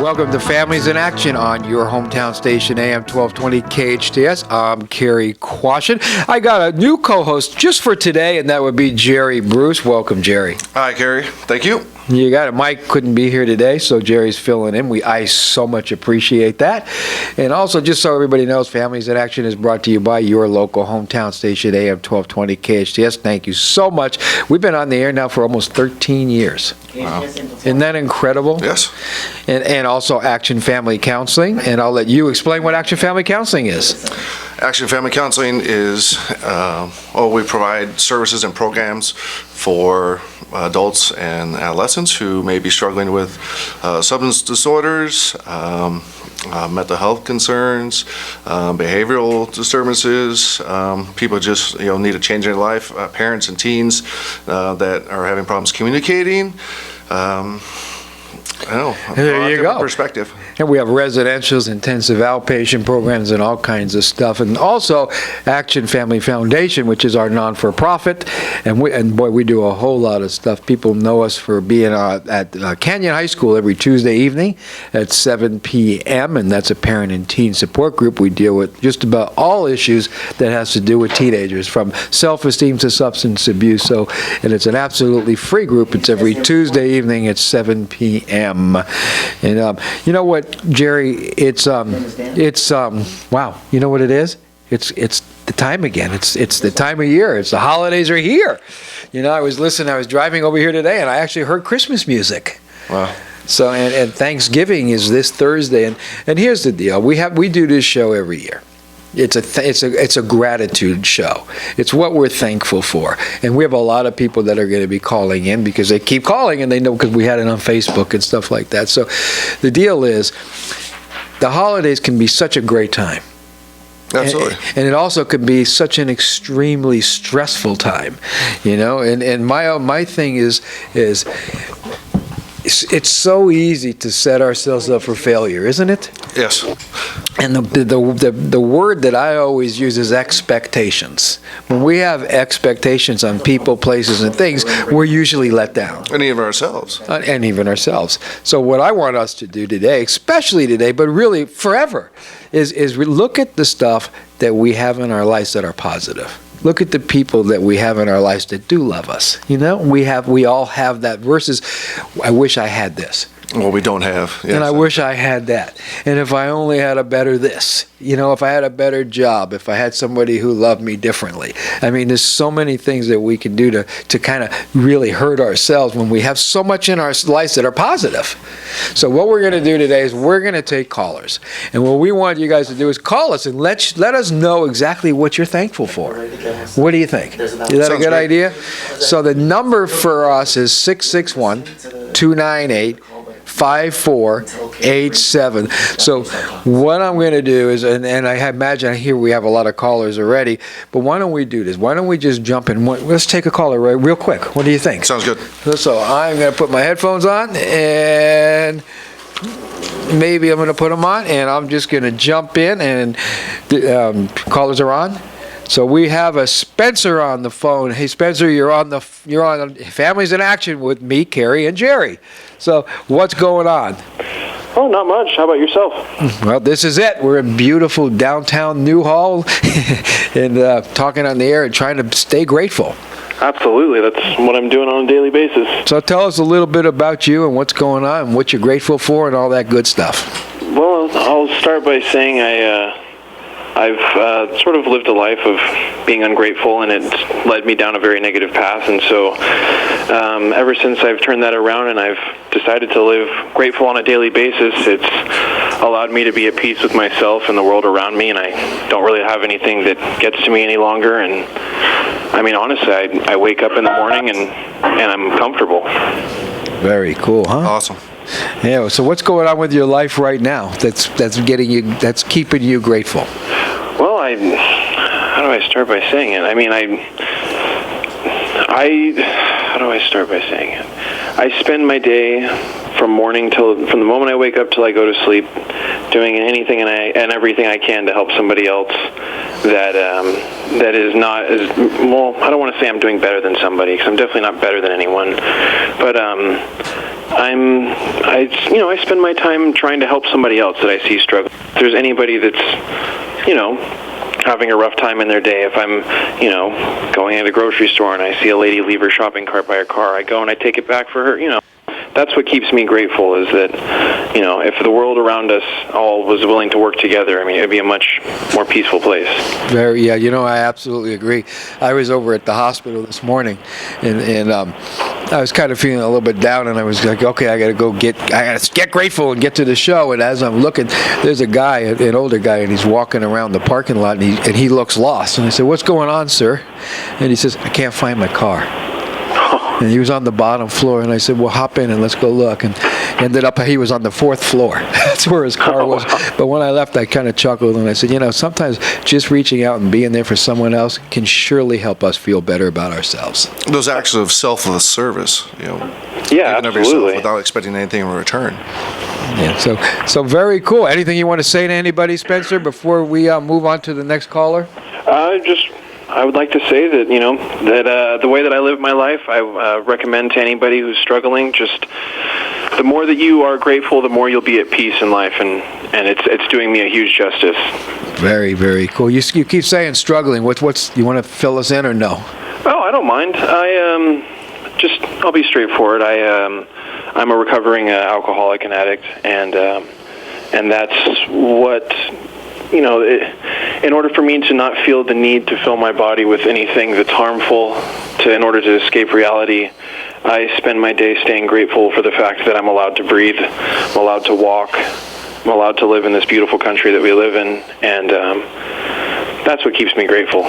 Welcome to Families in Action on your hometown station, AM 1220 KHTS. I'm Cary Quashen. I got a new co-host just for today, and that would be Jerry Bruce. Welcome, Jerry. Hi, Cary. Thank you. You got it. Mike couldn't be here today, so Jerry's filling in. I so much appreciate that. And also, just so everybody knows, Families in Action is brought to you by your local hometown station, AM 1220 KHTS. Thank you so much. We've been on the air now for almost 13 years. Wow. Isn't that incredible? Yes. And also Action Family Counseling. And I'll let you explain what Action Family Counseling is. Action Family Counseling is, we provide services and programs for adults and adolescents who may be struggling with substance disorders, mental health concerns, behavioral disturbances. People just need a change in their life. Parents and teens that are having problems communicating. There you go. Perspective. And we have residentials, intensive outpatient programs, and all kinds of stuff. And also Action Family Foundation, which is our non-for-profit. And boy, we do a whole lot of stuff. People know us for being at Canyon High School every Tuesday evening at 7 p.m. And that's a parent and teen support group. We deal with just about all issues that has to do with teenagers, from self-esteem to substance abuse. And it's an absolutely free group. It's every Tuesday evening at 7 p.m. And you know what, Jerry? It's wow. You know what it is? It's the time again. It's the time of year. It's the holidays are here. I was driving over here today, and I actually heard Christmas music. Wow. So and Thanksgiving is this Thursday, and here's the deal. We do this show every year. It's a gratitude show. It's what we're thankful for. And we have a lot of people that are going to be calling in because they keep calling, and they know because we had it on Facebook and stuff like that. So the deal is, the holidays can be such a great time. Absolutely. And it also could be such an extremely stressful time, and my thing is it's so easy to set ourselves up for failure, isn't it? Yes. And the word that I always use is expectations. When we have expectations on people, places, and things, we're usually let down. And even ourselves. And even ourselves. So what I want us to do today, especially today, but really forever, is we look at the stuff that we have in our lives that are positive. Look at the people that we have in our lives that do love us. We all have that versus, I wish I had this. Well, we don't have. Yes. And I wish I had that. And if I only had a better this, if I had a better job, if I had somebody who loved me differently. I mean, there's so many things that we can do to kind of really hurt ourselves when we have so much in our lives that are positive. So what we're going to do today is we're going to take callers. And what we want you guys to do is call us and let us know exactly what you're thankful for. What do you think? Is that a good idea? So the number for us is 661-298-5487. So what I'm going to do is, and I imagine here we have a lot of callers already, but why don't we do this? Why don't we just jump in? Let's take a caller real quick. What do you think? Sounds good. So I'm going to put my headphones on, and maybe I'm going to put them on, and I'm just going to jump in, and callers are on. So we have a Spencer on the phone. Hey, Spencer, you're on Families in Action with me, Cary, and Jerry. So what's going on? Oh, not much. How about yourself? Well, this is it. We're in beautiful downtown Newhall and talking on the air and trying to stay grateful. Absolutely. That's what I'm doing on a daily basis. So tell us a little bit about you and what's going on and what you're grateful for and all that good stuff. Well, I'll start by saying I've sort of lived a life of being ungrateful, and it's led me down a very negative path. And so ever since I've turned that around and I've decided to live grateful on a daily basis, it's allowed me to be at peace with myself and the world around me, and I don't really have anything that gets to me any longer. And I mean, honestly, I wake up in the morning and I'm comfortable. Very cool, huh? Awesome. Yeah. So what's going on with your life right now that's keeping you grateful? Well, how do I start by saying it? I mean, how do I start by saying it? I spend my day from the moment I wake up till I go to sleep, doing anything and everything I can to help somebody else that is not as well. I don't want to say I'm doing better than somebody, because I'm definitely not better than anyone, but I spend my time trying to help somebody else that I see struggling. If there's anybody that's, having a rough time in their day, if I'm, going in a grocery store and I see a lady leave her shopping cart by her car, I go and I take it back for her, That's what keeps me grateful, is that, if the world around us all was willing to work together, it'd be a much more peaceful place. Yeah, I absolutely agree. I was over at the hospital this morning, and I was kind of feeling a little bit down, and I was like, okay, I got to get grateful and get to the show. And as I'm looking, there's a guy, an older guy, and he's walking around the parking lot, and he looks lost. And I said, what's going on, sir? And he says, I can't find my car. And he was on the bottom floor, and I said, well, hop in and let's go look. And ended up, he was on the 4th floor. That's where his car was. But when I left, I kind of chuckled, and I said, sometimes just reaching out and being there for someone else can surely help us feel better about ourselves. Those acts of selfless service, Yeah, absolutely. without expecting anything in return. Yeah, so very cool. Anything you want to say to anybody, Spencer, before we move on to the next caller? I would like to say that, that the way that I live my life, I recommend to anybody who's struggling, just the more that you are grateful, the more you'll be at peace in life, and it's doing me a huge justice. Very, very cool. You keep saying struggling. What's you want to fill us in or no? Oh, I don't mind. I'll be straightforward. I'm a recovering alcoholic and addict, and that's what... in order for me to not feel the need to fill my body with anything that's harmful, in order to escape reality, I spend my day staying grateful for the fact that I'm allowed to breathe, I'm allowed to walk, I'm allowed to live in this beautiful country that we live in, and that's what keeps me grateful.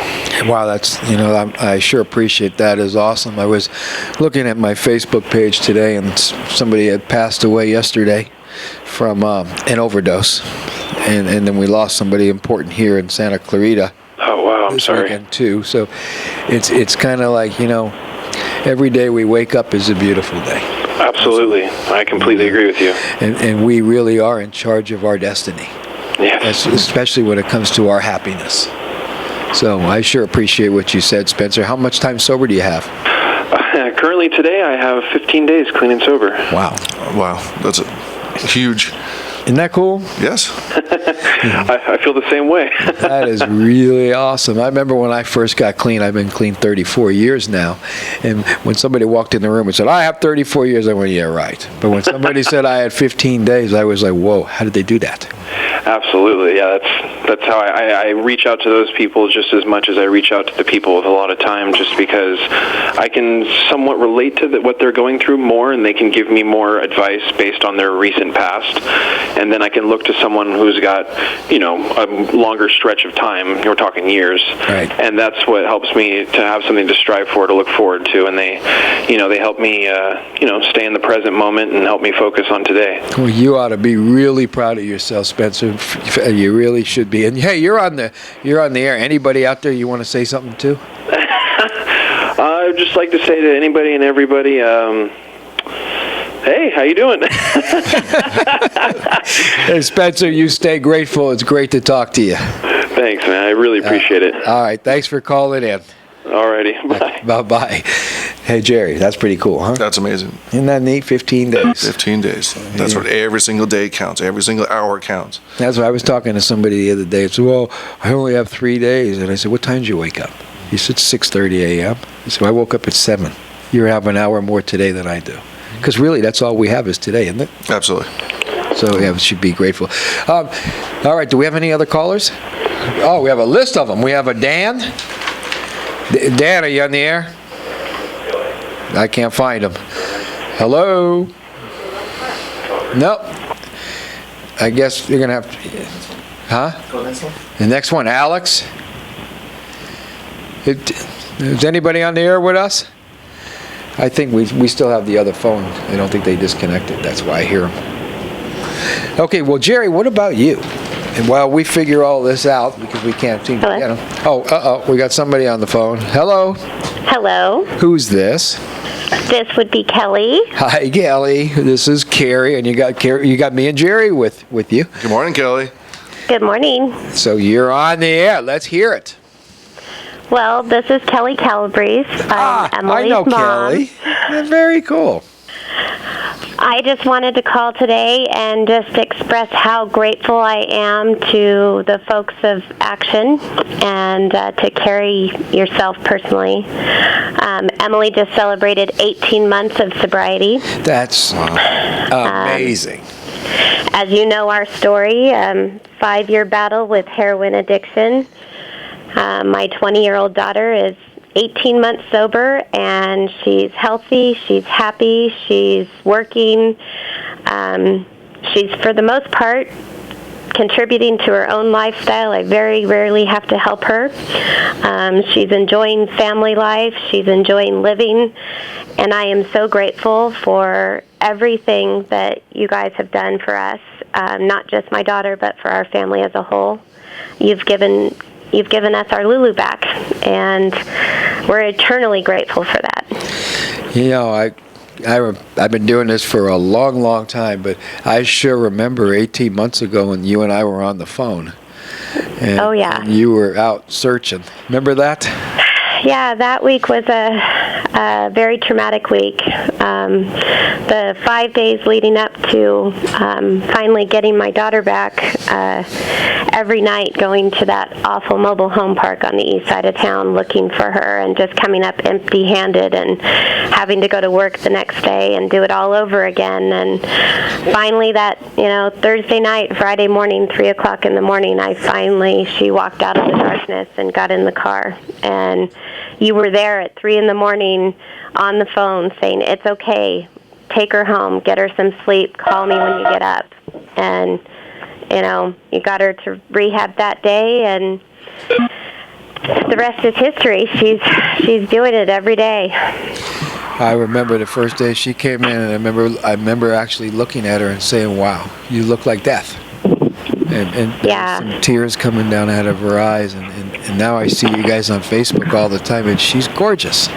Wow, that's, I sure appreciate that. It's awesome. I was looking at my Facebook page today, and somebody had passed away yesterday from an overdose. And then we lost somebody important here in Santa Clarita. Oh, wow, I'm sorry. Weekend too. So it's kind of like, every day we wake up is a beautiful day. Absolutely. I completely agree with you. And we really are in charge of our destiny. Yes. Especially when it comes to our happiness. So I sure appreciate what you said, Spencer. How much time sober do you have? Currently today I have 15 days clean and sober. Wow. That's huge. Isn't that cool? Yes. I feel the same way. That is really awesome. I remember when I first got clean. I've been clean 34 years now. And when somebody walked in the room and said, I have 34 years, I went, yeah, right. But when somebody said I had 15 days, I was like, whoa, how did they do that? Absolutely. Yeah, that's how I reach out to those people just as much as I reach out to the people with a lot of time, just because I can somewhat relate to what they're going through more, and they can give me more advice based on their recent past. And then I can look to someone who's got, a longer stretch of time. We're talking years. Right. And that's what helps me to have something to strive for, to look forward to. And they help me, stay in the present moment and help me focus on today. Well, you ought to be really proud of yourself, Spencer. You really should be. And hey, you're on the air. Anybody out there you want to say something to? I'd just like to say to anybody and everybody, hey, how you doing? Hey, Spencer, you stay grateful. It's great to talk to you. Thanks, man. I really appreciate it. All right. Thanks for calling in. All righty. Bye. Bye-bye. Hey, Jerry, that's pretty cool, huh? That's amazing. Isn't that neat? 15 days. 15 days. That's what every single day counts. Every single hour counts. That's why I was talking to somebody the other day. I said, well, I only have 3 days. And I said, what time did you wake up? He said, 6:30 a.m. I said, I woke up at 7. You have an hour more today than I do. Because really, that's all we have is today, isn't it? Absolutely. So, yeah, we should be grateful. All right, do we have any other callers? Oh, we have a list of them. We have a Dan. Dan, are you on the air? I can't find him. Hello? Nope. I guess you're going to have to... Huh? Go next one. The next one, Alex. Is anybody on the air with us? I think we still have the other phone. I don't think they disconnected. That's why I hear them. Okay, well, Jerry, what about you? And while we figure all this out, because we can't seem to get them. Oh, we got somebody on the phone. Hello? Hello. Who's this? This would be Kelly. Hi, Kelly. This is Cary, and you got me and Jerry with you. Good morning, Kelly. Good morning. So you're on the air. Let's hear it. Well, this is Kelly Calabrese. I'm Emily's I know mom. Kelly. Very cool. I just wanted to call today and just express how grateful I am to the folks of Action and to Cary yourself personally. Emily just celebrated 18 months of sobriety. That's amazing. As you know our story, 5-year battle with heroin addiction. My 20-year-old daughter is 18 months sober, and she's healthy, she's happy, she's working. She's, for the most part, contributing to her own lifestyle. I very rarely have to help her. She's enjoying family life. She's enjoying living. And I am so grateful for everything that you guys have done for us, not just my daughter, but for our family as a whole. You've given us our Lulu back, and we're eternally grateful for that. You know, I've been doing this for a long, long time, but I sure remember 18 months ago when you and I were on the phone. And, Oh, yeah. and you were out searching. Remember that? Yeah, that week was a very traumatic week. The 5 days leading up to finally getting my daughter back, every night going to that awful mobile home park on the east side of town looking for her, and just coming up empty-handed and having to go to work the next day and do it all over again. And finally that, Thursday night, Friday morning, 3 o'clock in the morning, she walked out of the darkness and got in the car. And you were there at 3 in the morning on the phone saying, "It's okay, take her home, get her some sleep, call me when you get up." And, you got her to rehab that day, and the rest is history. She's doing it every day. I remember the first day she came in, and I remember actually looking at her and saying, "Wow, you look like death." And Yeah. some tears coming down out of her eyes, and now I see you guys on Facebook all the time, and she's gorgeous.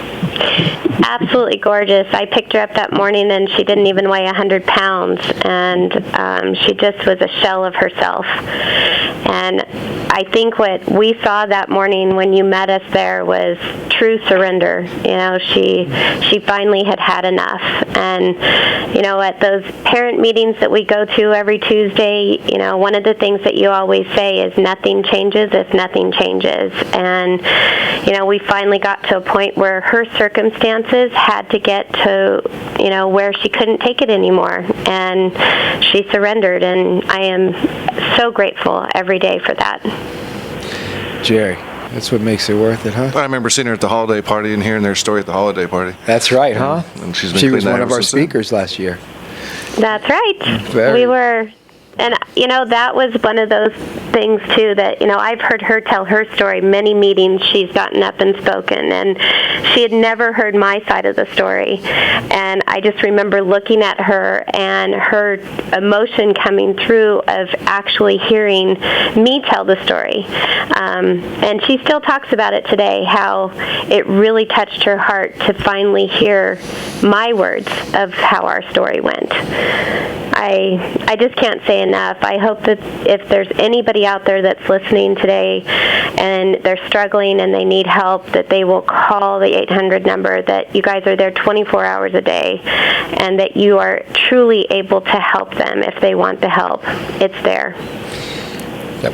Absolutely gorgeous. I picked her up that morning, and she didn't even weigh 100 pounds, and she just was a shell of herself. And I think what we saw that morning when you met us there was true surrender. She finally had enough. And, at those parent meetings that we go to every Tuesday, one of the things that you always say is nothing changes if nothing changes. And, we finally got to a point where her circumstances had to get to, where she couldn't take it anymore. And she surrendered, and I am so grateful every day for that. Jerry, that's what makes it worth it, huh? I remember seeing her at the holiday party and hearing their story at the holiday party. That's right, huh? And she's been She was clean one ever of our since then. speakers last year. That's right. Very. We were, and that was one of those things too that, I've heard her tell her story. Many meetings she's gotten up and spoken, and she had never heard my side of the story. And I just remember looking at her and her emotion coming through of actually hearing me tell the story. And she still talks about it today, how it really touched her heart to finally hear my words of how our story went. I just can't say enough. I hope that if there's anybody out there that's listening today and they're struggling and they need help, that they will call the 800 number, that you guys are there 24 hours a day, and that you are truly able to help them if they want the help. It's there.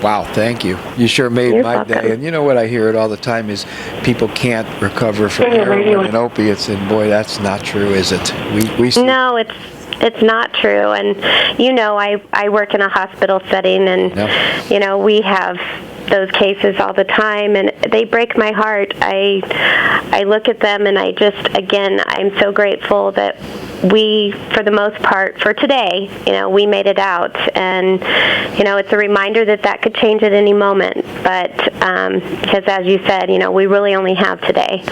Wow, thank you. You sure made You're my welcome. day. And you know what I hear it all the time is people can't recover from heroin and opiates, and boy, that's not true, is it? We see. No, it's not true. And I work in a hospital setting, and No. We have those cases all the time, and they break my heart. I look at them, and I'm so grateful that we, for the most part, for today, we made it out. And it's a reminder that could change at any moment. But because, as you said, we really only have today.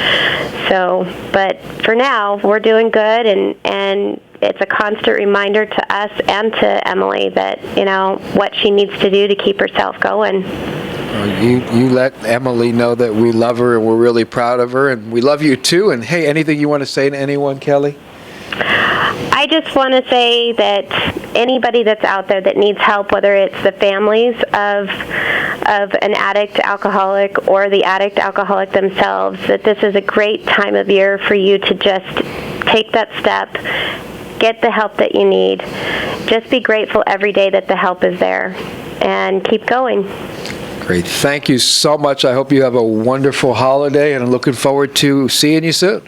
So, but for now, we're doing good, and it's a constant reminder to us and to Emily that, what she needs to do to keep herself going. You let Emily know that we love her and we're really proud of her, and we love you too. And hey, anything you want to say to anyone, Kelly? I just want to say that anybody that's out there that needs help, whether it's the families of an addict alcoholic or the addict alcoholic themselves, that this is a great time of year for you to just take that step Get the help that you need. Just be grateful every day that the help is there, and keep going. Great. Thank you so much. I hope you have a wonderful holiday, and I'm looking forward to seeing you soon.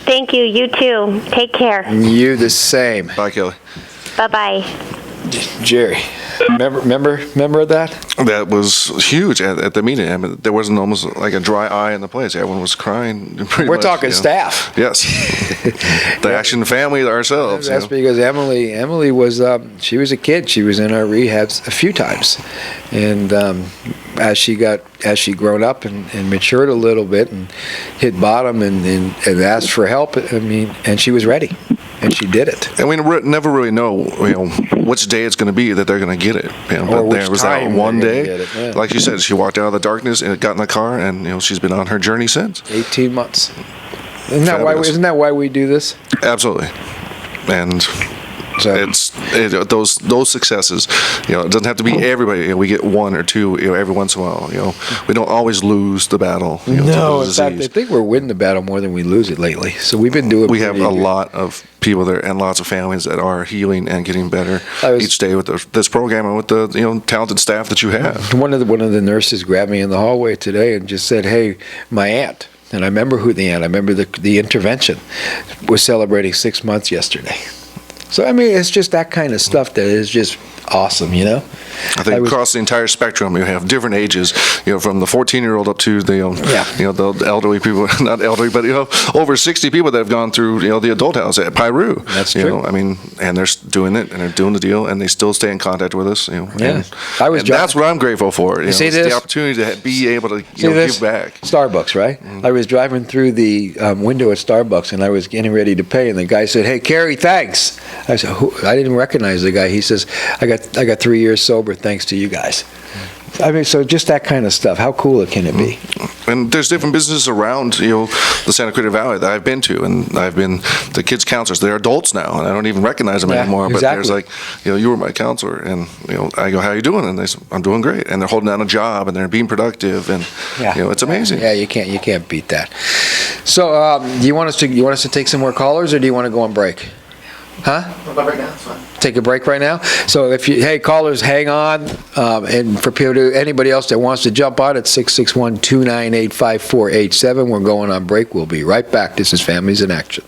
Thank you. You too. Take care. You the same. Bye, Kelly. Bye-bye. Jerry, remember that? That was huge at the meeting. I mean, there wasn't almost like a dry eye in the place. Everyone was crying. We're talking staff. Yes. The Action family ourselves. That's because Emily was, she was a kid. She was in our rehabs a few times. And as she grown up and matured a little bit and hit bottom and asked for help, and she was ready. And she did it. And we never really know, which day it's going to be that they're going to get it. But there was that one day, like you said, she walked out of the darkness and got in the car, and she's been on her journey since. 18 months. Isn't that why we do this? Absolutely. And So, those successes, it doesn't have to be everybody. We get one or two, every once in a while. We don't always lose the battle. No, in fact, I think we're winning the battle more than we lose it lately. So we've been doing. We have a lot of people there and lots of families that are healing and getting better each day with this program and with the talented staff that you have. One of the nurses grabbed me in the hallway today and just said, "Hey, my aunt." And I remember who the aunt. I remember the intervention was celebrating 6 months yesterday. So, it's just that kind of stuff that is just awesome, I think across the entire spectrum, you have different ages, from the 14-year-old up to the elderly people, not elderly, but, over 60 people that have gone through, the adult house at Piru. That's true. And they're doing it, and they're doing the deal, and they still stay in contact with us, Yeah. And that's what I'm grateful for, You see this? the opportunity to be able to, give back. Starbucks, right? I was driving through the window at Starbucks, and I was getting ready to pay, and the guy said, "Hey, Cary, thanks." I said, I didn't recognize the guy. He says, I got 3 years sober thanks to you guys. So just that kind of stuff. How cool can it be? And there's different businesses around, the Santa Cruz Valley that I've been to, and I've been the kids counselors. They're adults now, and I don't even recognize them anymore. Exactly. But there's like, you were my counselor, and I go, "How you doing?" And they say, "I'm doing great." And they're holding down a job, and they're being productive, and it's amazing. Yeah, you can't beat that. So, do you want us to take some more callers, or do you want to go on break? Huh? Right now, it's fine. Take a break right now. So hey, callers, hang on. And for anybody else that wants to jump on at 661-298-5487, we're going on break. We'll be right back. This is Families in Action.